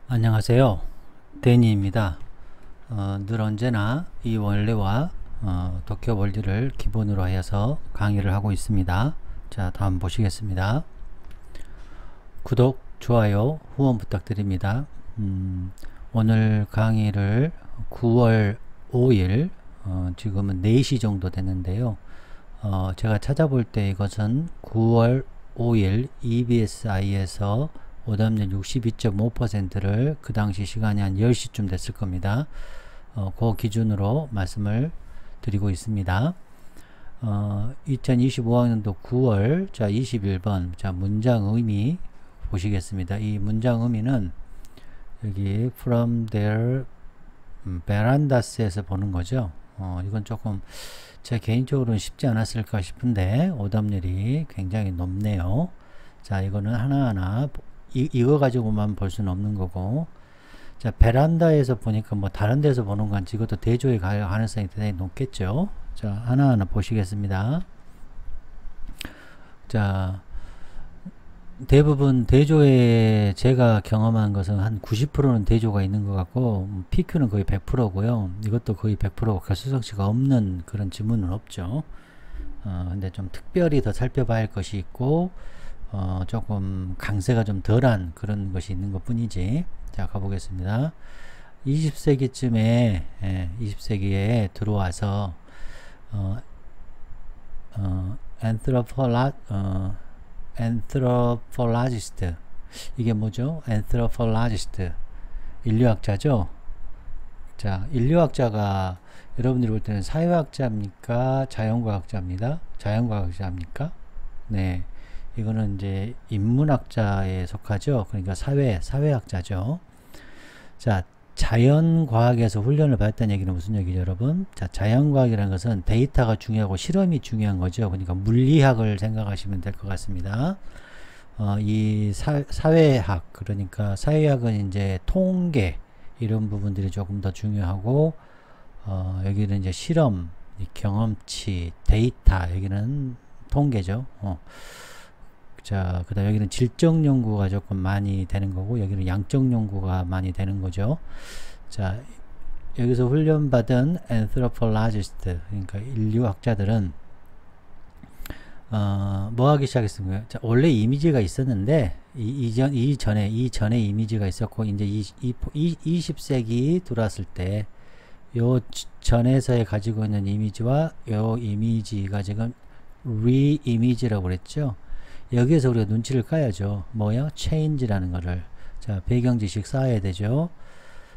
안녕하세요. 데니입니다. 늘 언제나 이 원래와 도쿄 원리를 기본으로 하여서 강의를 하고 있습니다. 자, 다음 보시겠습니다. 구독, 좋아요, 후원 부탁드립니다. 오늘 강의를 9월 5일 지금은 4시 정도 됐는데요. 제가 찾아볼 때 이것은 9월 5일 EBSI에서 오답률 62.5%를 그 당시 시간이 한 10시쯤 됐을 겁니다. 그 기준으로 말씀을 드리고 있습니다. 2025학년도 9월 자 21번 자 문장 의미 보시겠습니다. 이 문장 의미는 여기 from their verandas에서 보는 거죠. 이건 조금 제 개인적으로는 쉽지 않았을까 싶은데 오답률이 굉장히 높네요. 자, 이거는 하나하나 이거 가지고만 볼 수는 없는 거고, 자, 베란다에서 보니까 뭐 다른 데서 보는 건지 이것도 대조에 갈 가능성이 대단히 높겠죠. 자, 하나하나 보시겠습니다. 자, 대부분 대조에 제가 경험한 것은 한 90%는 대조가 있는 것 같고, PQ는 거의 100%고요. 이것도 거의 100%가 가수성치가 없는 그런 지문은 없죠. 근데 좀 특별히 더 살펴봐야 할 것이 있고, 조금 강세가 좀 덜한 그런 것이 있는 것 뿐이지. 자, 가보겠습니다. 20세기쯤에 20세기에 들어와서 anthropologist, 이게 뭐죠? anthropologist, 인류학자죠. 자, 인류학자가 여러분들이 볼 때는 사회학자입니까? 자연과학자입니다. 자연과학자입니까? 네. 이거는 이제 인문학자에 속하죠. 그러니까 사회학자죠. 자, 자연과학에서 훈련을 받았다는 얘기는 무슨 얘기죠, 여러분? 자, 자연과학이라는 것은 데이터가 중요하고 실험이 중요한 거죠. 그러니까 물리학을 생각하시면 될 것 같습니다. 이 사회학, 그러니까 사회학은 이제 통계, 이런 부분들이 조금 더 중요하고, 여기는 이제 실험, 경험치, 데이터, 여기는 통계죠. 자, 그 다음 여기는 질적 연구가 조금 많이 되는 거고, 여기는 양적 연구가 많이 되는 거죠. 자, 여기서 훈련받은 anthropologist, 그러니까 인류학자들은 뭐 하기 시작했습니까? 자, 원래 이미지가 있었는데 이전에 이미지가 있었고, 이제 20세기 들어왔을 때 요 전에서의 가지고 있는 이미지와 요 이미지가 지금 re-image라고 그랬죠. 여기에서 우리가 눈치를 까야죠. 뭐요? change라는 거를. 자, 배경 지식 쌓아야 되죠.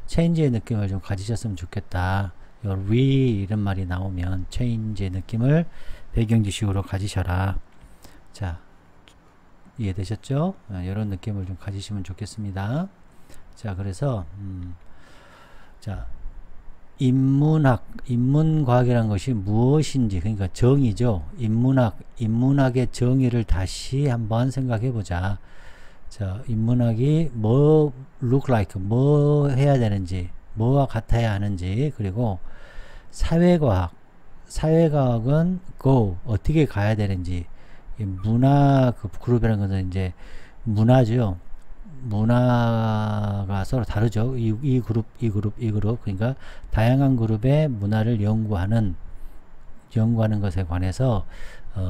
change의 느낌을 좀 가지셨으면 좋겠다. 요 re 이런 말이 나오면 change의 느낌을 배경 지식으로 가지셔라. 자, 이해되셨죠? 이런 느낌을 좀 가지시면 좋겠습니다. 자, 그래서 자, 인문과학이라는 것이 무엇인지, 그러니까 정의죠. 인문학의 정의를 다시 한번 생각해 보자. 자, 인문학이 뭐 look like, 뭐 해야 되는지, 뭐와 같아야 하는지, 그리고 사회과학은 go, 어떻게 가야 되는지, 이 문화 그 그룹이라는 것은 이제 문화죠. 문화가 서로 다르죠. 이 그룹. 그러니까 다양한 그룹의 문화를 연구하는 것에 관해서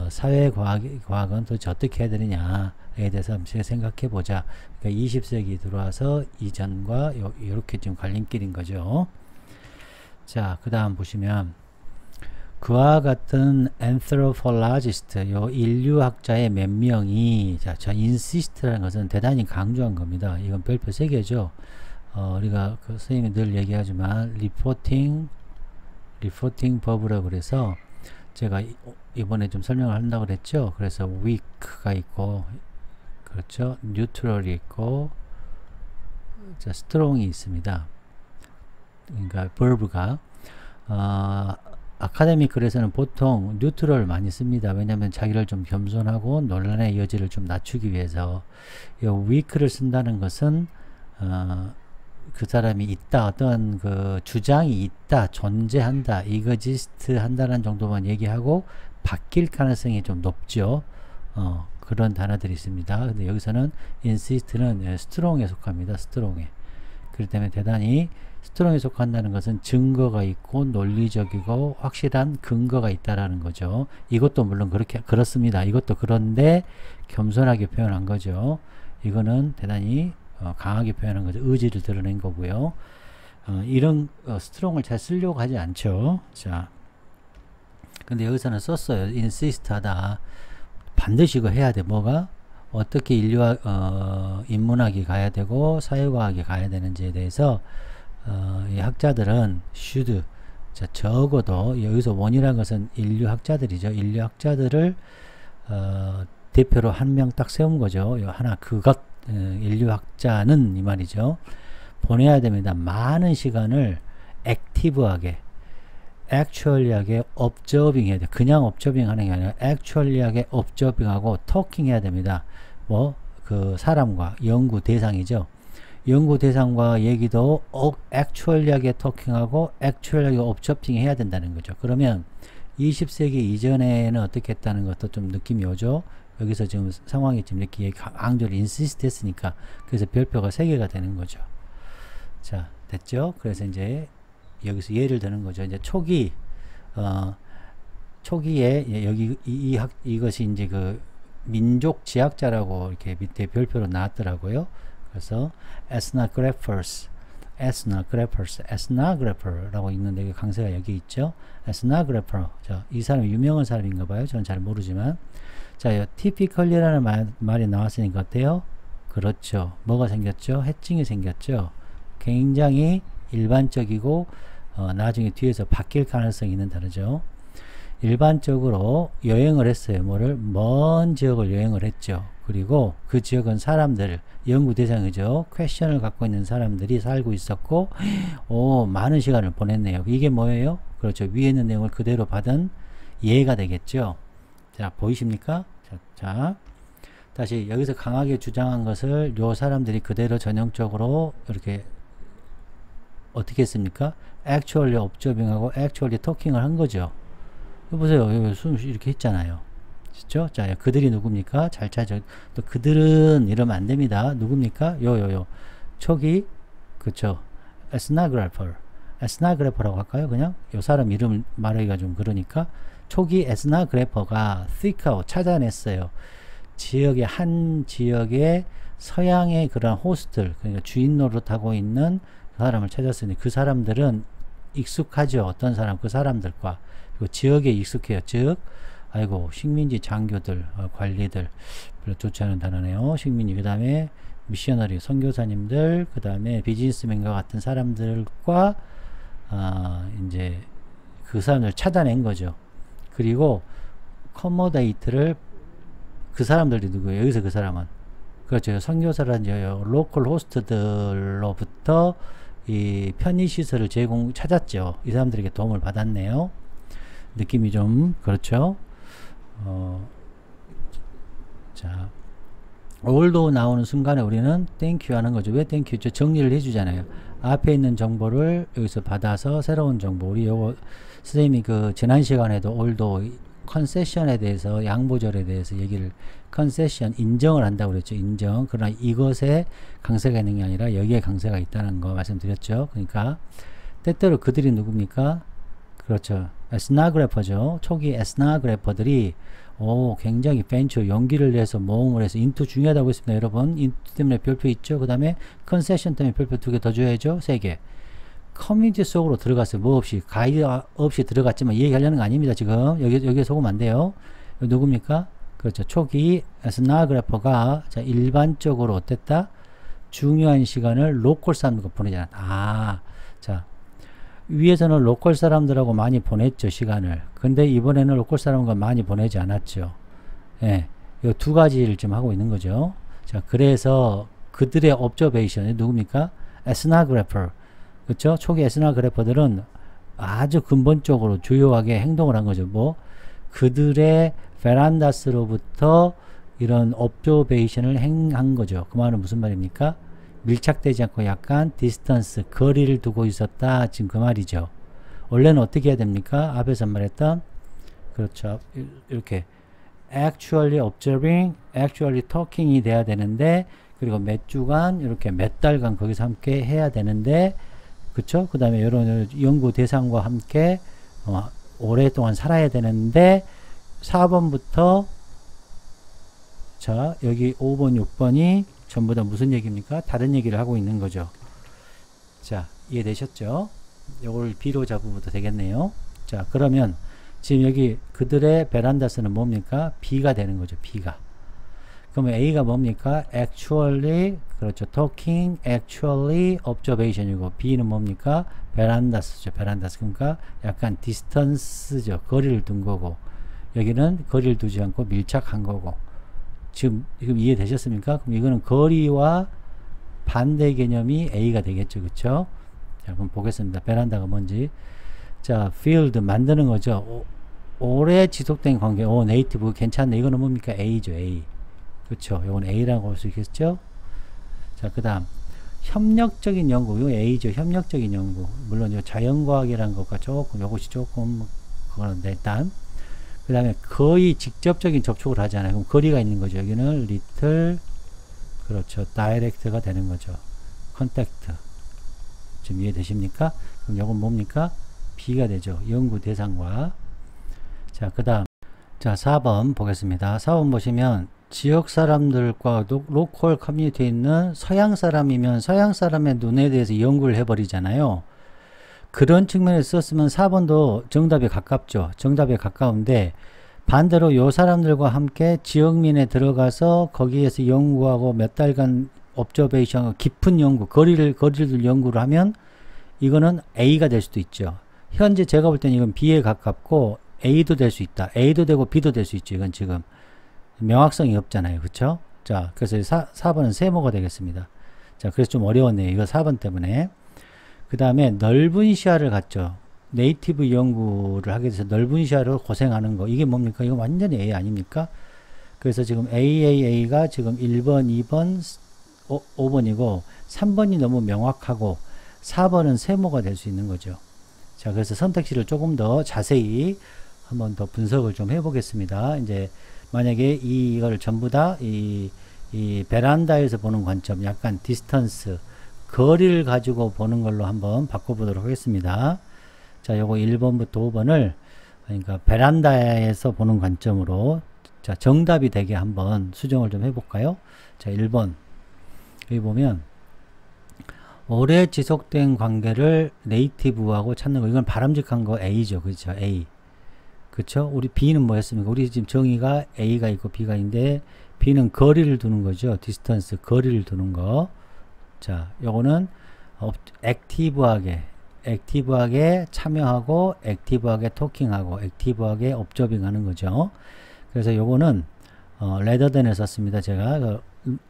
사회과학은 도대체 어떻게 해야 되느냐에 대해서 한번 생각해 보자. 그러니까 20세기 들어와서 이전과 이렇게 지금 갈림길인 거죠. 자, 그 다음 보시면 그와 같은 anthropologist, 요 인류학자의 몇 명이, 자, 저 insist라는 것은 대단히 강조한 겁니다. 이건 별표 3개죠. 우리가 그 선생님이 늘 얘기하지만 reporting verb라고 그래서 제가 이번에 좀 설명을 한다고 그랬죠. 그래서 weak가 있고, 그렇죠. neutral이 있고, 자, strong이 있습니다. 그러니까 verb가 아카데믹 글에서는 보통 뉴트럴 많이 씁니다. 왜냐하면 자기를 좀 겸손하고 논란의 여지를 좀 낮추기 위해서. 이 weak를 쓴다는 것은 그 사람이 있다, 어떤 그 주장이 있다, 존재한다, exist 한다는 정도만 얘기하고 바뀔 가능성이 좀 높죠. 그런 단어들이 있습니다. 근데 여기서는 insist는 strong에 속합니다. strong에. 그렇기 때문에 대단히 스트롱에 속한다는 것은 증거가 있고 논리적이고 확실한 근거가 있다라는 거죠. 이것도 물론 그렇습니다. 이것도 그런데 겸손하게 표현한 거죠. 이거는 대단히 강하게 표현한 거죠. 의지를 드러낸 거고요. 이런 스트롱을 잘 쓰려고 하지 않죠. 자, 근데 여기서는 썼어요. insist 하다. 반드시 이거 해야 돼. 뭐가? 어떻게 인문학이 가야 되고 사회과학이 가야 되는지에 대해서 이 학자들은 should, 자, 적어도 여기서 원이라는 것은 인류학자들이죠. 인류학자들을 대표로 한 명 딱 세운 거죠. 하나 인류학자는 이 말이죠. 보내야 됩니다. 많은 시간을 액티브하게, actually하게 observing 해야 돼. 그냥 observing 하는 게 아니라 actually하게 observing하고 talking 해야 됩니다. 그 사람과 연구 대상이죠. 연구 대상과 얘기도 actually하게 talking하고 actually하게 observing 해야 된다는 거죠. 그러면 20세기 이전에는 어떻게 했다는 것도 좀 느낌이 오죠. 여기서 지금 상황이 지금 이렇게 강조를 insist 했으니까 그래서 별표가 3개가 되는 거죠. 자, 됐죠? 그래서 이제 여기서 예를 드는 거죠. 이제 초기에 여기 이것이 이제 그 민족 지학자라고 이렇게 밑에 별표로 나왔더라고요. 그래서 ethnographer라고 있는데 그 강세가 여기 있죠. ethnographer. 자, 이 사람이 유명한 사람인가 봐요. 저는 잘 모르지만. 자, typically라는 말이 나왔으니까 어때요? 그렇죠. 뭐가 생겼죠? 해칭이 생겼죠. 굉장히 일반적이고 나중에 뒤에서 바뀔 가능성이 있는 단어죠. 일반적으로 여행을 했어요. 먼 지역을 여행을 했죠. 그리고 그 지역은 사람들, 연구 대상이죠. 퀘션을 갖고 있는 사람들이 살고 있었고, 많은 시간을 보냈네요. 이게 뭐예요? 그렇죠. 위에 있는 내용을 그대로 받은 예가 되겠죠. 자, 보이십니까? 자, 다시 여기서 강하게 주장한 것을 요 사람들이 그대로 전형적으로 이렇게 어떻게 했습니까? actually observing하고 actually talking을 한 거죠. 보세요. 여기 이렇게 했잖아요. 그렇죠? 자, 그들이 누굽니까? 잘 찾아. 또 그들은 이러면 안 됩니다. 누굽니까? 초기, 그쵸? ethnographer라고 할까요? 그냥? 요 사람 이름 말하기가 좀 그러니까. 초기 ethnographer가 seek out, 찾아냈어요. 한 지역의 서양의 그런 호스트들, 그러니까 주인 노릇하고 있는 그 사람을 찾았으니 그 사람들은 익숙하죠. 어떤 사람, 그 사람들과. 그리고 지역에 익숙해요. 즉, 식민지 장교들, 관리들, 별로 좋지 않은 단어네요. 식민지, 그 다음에 미셔너리, 선교사님들, 그 다음에 비즈니스맨과 같은 사람들과, 이제, 그 사람을 찾아낸 거죠. 그리고, 커머데이트를, 그 사람들이 누구예요? 여기서 그 사람은. 그렇죠. 선교사라든지, 로컬 호스트들로부터 이 편의시설을 찾았죠. 이 사람들에게 도움을 받았네요. 느낌이 좀, 그렇죠. 자, although 나오는 순간에 우리는 thank you 하는 거죠. 왜 thank you? 정리를 해주잖아요. 앞에 있는 정보를 여기서 받아서 새로운 정보. 우리 선생님이 지난 시간에도 although 컨세션에 대해서, 양보절에 대해서 컨세션, 인정을 한다고 그랬죠. 인정. 그러나 이것에 강세가 있는 게 아니라 여기에 강세가 있다는 거 말씀드렸죠. 그러니까, 때때로 그들이 누굽니까? 그렇죠. ethnographer죠. 초기 ethnographer들이 굉장히 벤처, 용기를 내서 모험을 해서 인투 중요하다고 했습니다. 여러분, 인투 때문에 별표 있죠. 그 다음에 컨세션 때문에 별표 2개 더 줘야죠. 3개. 커뮤니티 속으로 들어갔어요. 뭐 없이, 가이드 없이 들어갔지만 얘기하려는 거 아닙니다. 지금 여기에 속으면 안 돼요. 누굽니까? 그렇죠. 초기 ethnographer가 일반적으로 어땠다? 중요한 시간을 로컬 사람들과 보내지 않았다. 자, 위에서는 로컬 사람들하고 많이 보냈죠. 시간을. 근데 이번에는 로컬 사람과 많이 보내지 않았죠. 예, 요 2가지를 지금 하고 있는 거죠. 자, 그래서 그들의 observation이 누굽니까? ethnographer. 그렇죠? 초기 ethnographer들은 아주 근본적으로 주요하게 행동을 한 거죠. 그들의 베란다스로부터 이런 observation을 행한 거죠. 그 말은 무슨 말입니까? 밀착되지 않고 약간 디스턴스, 거리를 두고 있었다. 지금 그 말이죠. 원래는 어떻게 해야 됩니까? 앞에서 말했던, 그렇죠. 이렇게 actually observing, actually talking이 돼야 되는데 그리고 몇 주간 이렇게 몇 달간 거기서 함께 해야 되는데, 그쵸? 그 다음에 이런 연구 대상과 함께 오랫동안 살아야 되는데 4번부터 자 여기 5번 6번이 전부 다 무슨 얘기입니까? 다른 얘기를 하고 있는 거죠. 자 이해되셨죠? 이걸 B로 잡으면 되겠네요. 자 그러면 지금 여기 그들의 베란다스는 뭡니까? B가 되는 거죠. B가. 그러면 A가 뭡니까? actually, 그렇죠. talking, actually, observation이고, B는 뭡니까? 베란다스죠. 베란다스. 그러니까 약간 distance죠. 거리를 둔 거고, 여기는 거리를 두지 않고 밀착한 거고. 지금 이해되셨습니까? 그럼 이거는 거리와 반대 개념이 A가 되겠죠. 그쵸? 자, 그럼 보겠습니다. 베란다가 뭔지. 자, field 만드는 거죠. 오래 지속된 관계. 네이티브 괜찮네. 이거는 뭡니까? A죠. A. 그렇죠. 이건 A라고 할 수 있겠죠. 자, 그 다음 협력적인 연구. 이거 A죠. 협력적인 연구. 물론 이 자연과학이라는 것과 조금 이것이 조금 그런데 일단 그 다음에 거의 직접적인 접촉을 하잖아요. 그럼 거리가 있는 거죠. 여기는 little 그렇죠. direct가 되는 거죠. contact. 지금 이해되십니까? 그럼 이건 뭡니까? B가 되죠. 연구 대상과. 자, 그 다음 자 4번 보겠습니다. 4번 보시면 지역 사람들과 로컬 커뮤니티에 있는 서양 사람이면 서양 사람의 눈에 대해서 연구를 해버리잖아요. 그런 측면에서 썼으면 4번도 정답에 가깝죠. 정답에 가까운데 반대로 요 사람들과 함께 지역민에 들어가서 거기에서 연구하고 몇 달간 observation, 깊은 연구, 거리를 둘 연구를 하면 이거는 A가 될 수도 있죠. 현재 제가 볼 때는 이건 B에 가깝고 A도 될 수 있다. A도 되고 B도 될 수 있죠. 이건 지금 명확성이 없잖아요. 그쵸? 자, 그래서 4번은 세모가 되겠습니다. 자, 그래서 좀 어려웠네요. 이거 4번 때문에. 그 다음에 넓은 시야를 갖죠. 네이티브 연구를 하게 돼서 넓은 시야로 고생하는 거. 이게 뭡니까? 이거 완전히 A 아닙니까? 그래서 지금 AAA가 지금 1번, 2번, 5번이고 3번이 너무 명확하고 4번은 세모가 될 수 있는 거죠. 자, 그래서 선택지를 조금 더 자세히 한번 더 분석을 좀 해보겠습니다. 이제 만약에 이걸 전부 다 이 베란다에서 보는 관점, 약간 디스턴스, 거리를 가지고 보는 걸로 한번 바꿔보도록 하겠습니다. 자, 요거 1번부터 5번을 그러니까 베란다에서 보는 관점으로 자, 정답이 되게 한번 수정을 좀 해볼까요? 자, 1번. 여기 보면 오래 지속된 관계를 네이티브하고 찾는 거. 이건 바람직한 거 A죠. 그렇죠? A. 그쵸? 우리 B는 뭐였습니까? 우리 지금 정의가 A가 있고 B가 있는데 B는 거리를 두는 거죠. 디스턴스, 거리를 두는 거. 자, 요거는 액티브하게 참여하고 액티브하게 토킹하고 액티브하게 옵저빙 하는 거죠. 그래서 요거는 레더덴을 썼습니다. 제가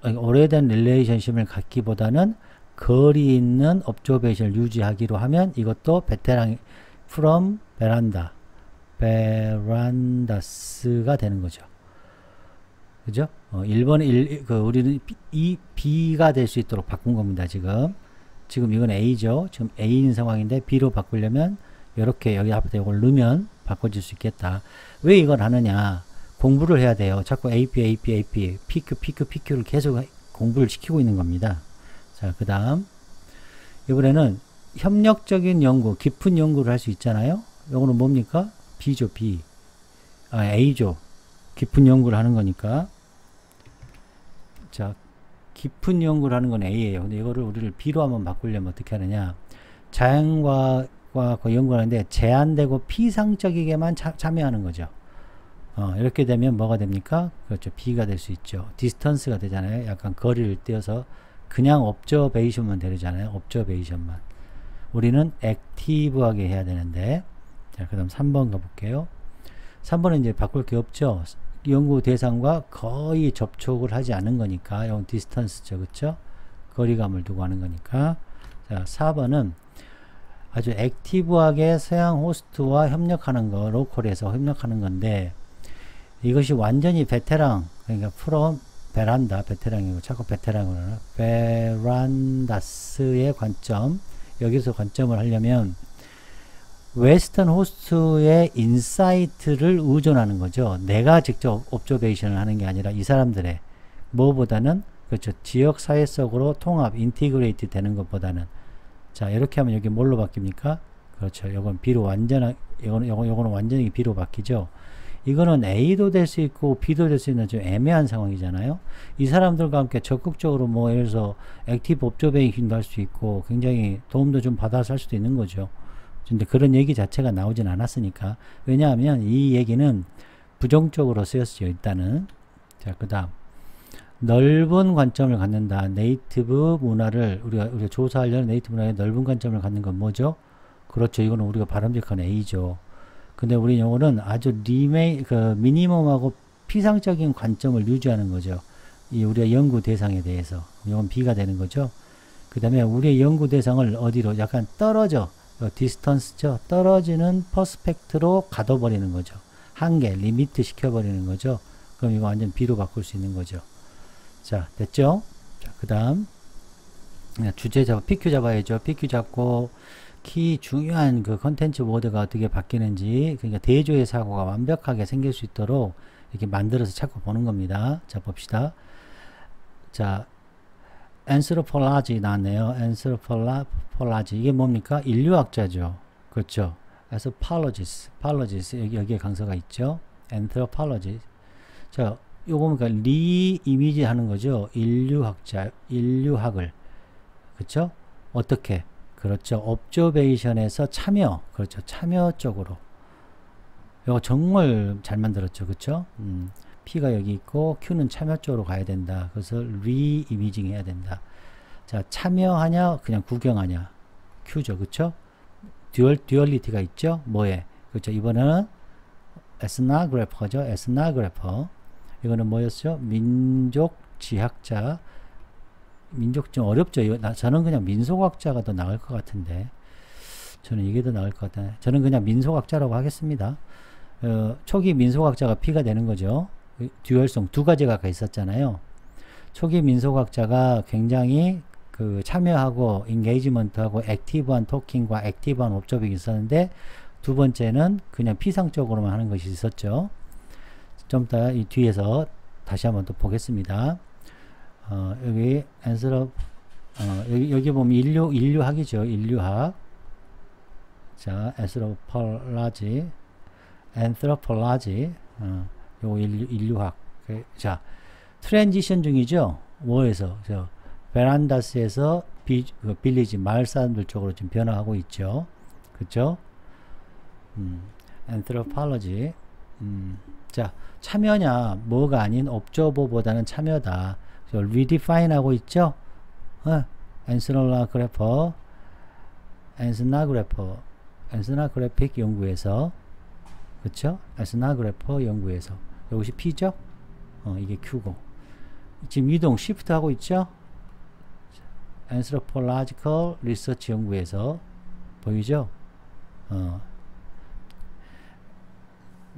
오래된 릴레이션십을 갖기보다는 거리 있는 옵저베이션을 유지하기로 하면 이것도 베테랑 from 베란다 베란다스가 되는 거죠. 그죠? 1번에 우리는 이 B가 될 수 있도록 바꾼 겁니다. 지금 이건 A죠. 지금 A인 상황인데 B로 바꾸려면 이렇게 여기 앞에 이걸 넣으면 바꿔줄 수 있겠다. 왜 이걸 하느냐? 공부를 해야 돼요. 자꾸 AP, PQ를 계속 공부를 시키고 있는 겁니다. 자, 그 다음 이번에는 협력적인 연구, 깊은 연구를 할 수 있잖아요. 요거는 뭡니까? B죠. B. A죠. 깊은 연구를 하는 거니까. 자, 깊은 연구를 하는 건 A예요. 근데 이거를 우리를 B로 한번 바꾸려면 어떻게 하느냐? 자연과학과 연구를 하는데 제한되고 피상적이게만 참여하는 거죠. 이렇게 되면 뭐가 됩니까? 그렇죠. B가 될 수 있죠. 디스턴스가 되잖아요. 약간 거리를 띄어서 그냥 옵저베이션만 되잖아요. 옵저베이션만. 우리는 액티브하게 해야 되는데. 자, 그 다음 3번 가볼게요. 3번은 이제 바꿀 게 없죠. 연구 대상과 거의 접촉을 하지 않은 거니까. 이건 디스턴스죠. 그쵸? 거리감을 두고 하는 거니까. 자, 4번은 아주 액티브하게 서양 호스트와 협력하는 거, 로컬에서 협력하는 건데, 이것이 완전히 베테랑, 그러니까 프롬 베란다, 베테랑이고, 자꾸 베테랑으로 하나? 베란다스의 관점, 여기서 관점을 하려면, 웨스턴 호스트의 인사이트를 의존하는 거죠. 내가 직접 옵저베이션을 하는 게 아니라 이 사람들의 뭐보다는 그렇죠. 지역 사회 속으로 통합, 인티그레이트 되는 것보다는. 자, 이렇게 하면 여기 뭘로 바뀝니까? 그렇죠. 요건 B로 요거는 완전히 B로 바뀌죠. 이거는 A도 될 수 있고 B도 될 수 있는 좀 애매한 상황이잖아요. 이 사람들과 함께 적극적으로 뭐 예를 들어서 액티브 옵저베이션도 할 수 있고 굉장히 도움도 좀 받아서 할 수도 있는 거죠. 근데 그런 얘기 자체가 나오진 않았으니까. 왜냐하면 이 얘기는 부정적으로 쓰였어요. 일단은. 자, 그 다음 넓은 관점을 갖는다. 네이티브 문화를 우리가 조사하려는 네이티브 문화의 넓은 관점을 갖는 건 뭐죠? 그렇죠. 이거는 우리가 바람직한 A죠. 근데 우리 영어는 아주 미니멈하고 피상적인 관점을 유지하는 거죠. 이 우리의 연구 대상에 대해서. 이건 B가 되는 거죠. 그 다음에 우리의 연구 대상을 어디로 약간 떨어져. 디스턴스죠. 떨어지는 퍼스펙트로 가둬버리는 거죠. 한계, 리미트 시켜버리는 거죠. 그럼 이거 완전 B로 바꿀 수 있는 거죠. 자, 됐죠? 자, 그 다음 주제 잡아, PQ 잡아야죠. PQ 잡고 키 중요한 그 컨텐츠 워드가 어떻게 바뀌는지, 그러니까 대조의 사고가 완벽하게 생길 수 있도록 이렇게 만들어서 찾고 보는 겁니다. 자, 봅시다. 자, anthropology 나왔네요. anthropology 이게 뭡니까? 인류학자죠. 그렇죠. anthropologist 여기에 강서가 있죠. anthropology. 자, 요거 그러니까 리이미지 하는 거죠. 인류학을. 그렇죠? 어떻게? 그렇죠. observation에서 참여. 그렇죠. 참여 쪽으로. 이거 정말 잘 만들었죠. 그렇죠? P가 여기 있고 Q는 참여 쪽으로 가야 된다. 그래서 re-imaging 해야 된다. 자, 참여하냐 그냥 구경하냐. Q죠. 그렇죠? 듀얼리티가 있죠. 뭐에? 그렇죠. 이번에는 ethnographer죠. ethnographer. 이거는 뭐였죠? 민족 지학자. 민족 좀 어렵죠. 저는 그냥 민속학자가 더 나을 것 같은데. 저는 이게 더 나을 것 같아요. 저는 그냥 민속학자라고 하겠습니다. 초기 민속학자가 P가 되는 거죠. 듀얼성 두 가지가 있었잖아요. 초기 민속학자가 굉장히 그 참여하고 인게이지먼트하고 액티브한 토킹과 액티브한 옵저빙이 있었는데, 두 번째는 그냥 피상적으로만 하는 것이 있었죠. 좀 이따 이 뒤에서 다시 한번 또 보겠습니다. 여기 여기 보면 인류학이죠. 인류학. 자, anthropology. 요 인류학. 자, 트랜지션 중이죠. 뭐에서? 베란다스에서 빌리지 마을 사람들 쪽으로 지금 변화하고 있죠. 그렇죠? anthropology. 자, 참여냐 뭐가 아닌 observer보다는 참여다. redefine 하고 있죠. ethnographic 연구에서, 그렇죠? ethnographer 연구에서 이것이 P죠. 이게 Q고, 지금 이동 shift 하고 있죠. anthropological research 연구에서 보이죠?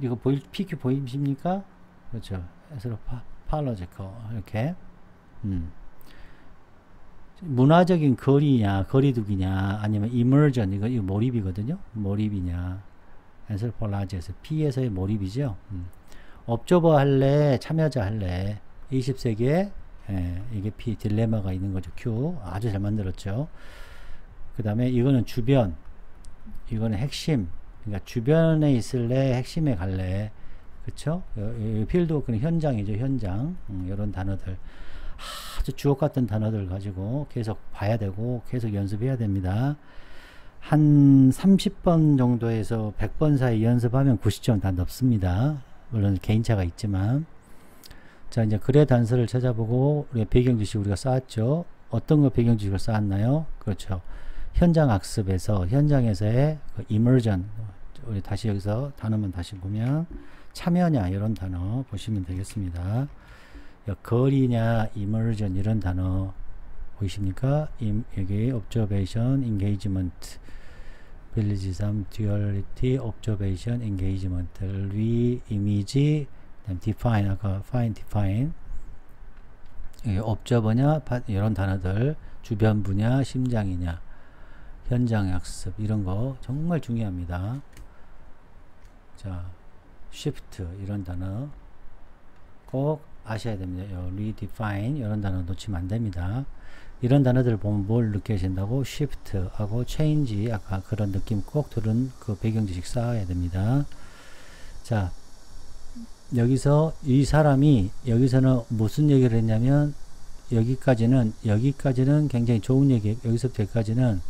이거 PQ 보이십니까? 그렇죠. anthropological 이렇게. 문화적인 거리두기냐, 아니면 immersion, 이거 몰입이거든요. 몰입이냐. anthropologic에서 P에서의 몰입이죠. observer 할래, 참여자 할래. 20세기에 이게 P 딜레마가 있는 거죠. Q 아주 잘 만들었죠. 그 다음에 이거는 주변, 이거는 핵심. 그러니까 주변에 있을래, 핵심에 갈래. 그쵸? 필드워크는 현장이죠. 현장. 이런 단어들, 아주 주옥 같은 단어들 가지고 계속 봐야 되고 계속 연습해야 됩니다. 한 30번 정도에서 100번 사이 연습하면 90점 다 넘습니다. 물론 개인차가 있지만. 자, 이제 글의 단서를 찾아보고 우리가 배경지식 우리가 쌓았죠. 어떤 거 배경지식을 쌓았나요? 그렇죠. 현장 학습에서, 현장에서의 그 immersion. 우리 다시 여기서 단어만 다시 보면 참여냐 이런 단어 보시면 되겠습니다. 거리냐, immersion 이런 단어 보이십니까? 여기 observation, engagement, 빌리지즘, duality, observation, engagement, re-image, define, 아까 find, define, observer냐, 이런 단어들, 주변 분야, 심장이냐, 현장 학습 이런 거 정말 중요합니다. 자, shift 이런 단어 꼭 아셔야 됩니다. 요 redefine 이런 단어 놓치면 안 됩니다. 이런 단어들을 보면 뭘 느껴진다고? shift하고 change, 아까 그런 느낌 꼭 들은 그 배경 지식 쌓아야 됩니다. 자, 여기서 이 사람이 여기서는 무슨 얘기를 했냐면 여기까지는 굉장히 좋은 얘기. 여기서부터 여기까지는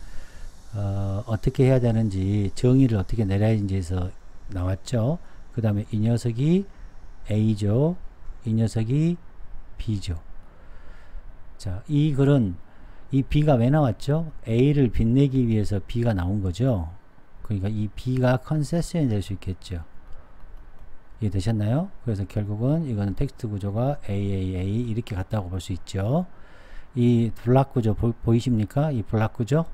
어떻게 해야 되는지, 정의를 어떻게 내려야 하는지에서 나왔죠. 그 다음에 이 녀석이 A죠. 이 녀석이 B죠. 자, 이 글은 이 B가 왜 나왔죠? A를 빛내기 위해서 B가 나온 거죠. 그러니까 이 B가 컨세션이 될 수 있겠죠. 이해되셨나요? 그래서 결국은 이거는 텍스트 구조가 AAA 이렇게 같다고 볼 수 있죠. 이 블락 구조 보이십니까? 이 블락 구조?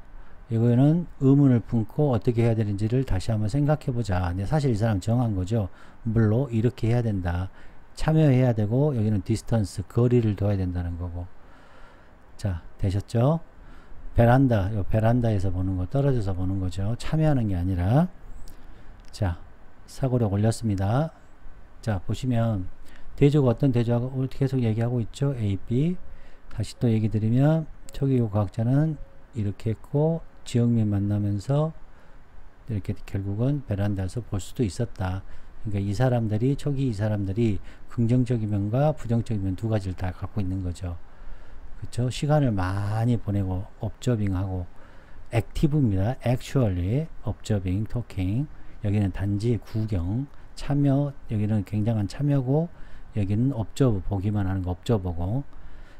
이거는 의문을 품고 어떻게 해야 되는지를 다시 한번 생각해 보자. 근데 사실 이 사람 정한 거죠. 물로 이렇게 해야 된다. 참여해야 되고, 여기는 디스턴스, 거리를 둬야 된다는 거고. 자, 되셨죠? 베란다, 요 베란다에서 보는 거, 떨어져서 보는 거죠. 참여하는 게 아니라. 자, 사고력 올렸습니다. 자, 보시면 대조가 어떤 대조하고 계속 얘기하고 있죠. A, B. 다시 또 얘기 드리면 초기요 과학자는 이렇게 했고 지역민 만나면서 이렇게 결국은 베란다에서 볼 수도 있었다. 그러니까 이 사람들이 초기 이 사람들이 긍정적인 면과 부정적인 면 두 가지를 다 갖고 있는 거죠. 그렇죠? 시간을 많이 보내고 observing하고 active입니다. actually observing, talking. 여기는 단지 구경, 참여. 여기는 굉장한 참여고 여기는 observe, 보기만 하는 거 observe고.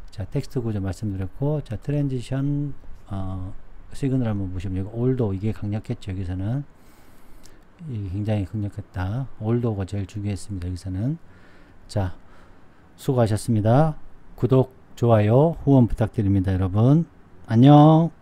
자, 텍스트 구조 말씀드렸고, 자, 트랜지션 시그널 한번 보시면 여기 올도 이게 강력했죠. 여기서는 이게 굉장히 강력했다. 올도가 제일 중요했습니다. 여기서는. 자, 수고하셨습니다. 구독, 좋아요, 후원 부탁드립니다. 여러분 안녕.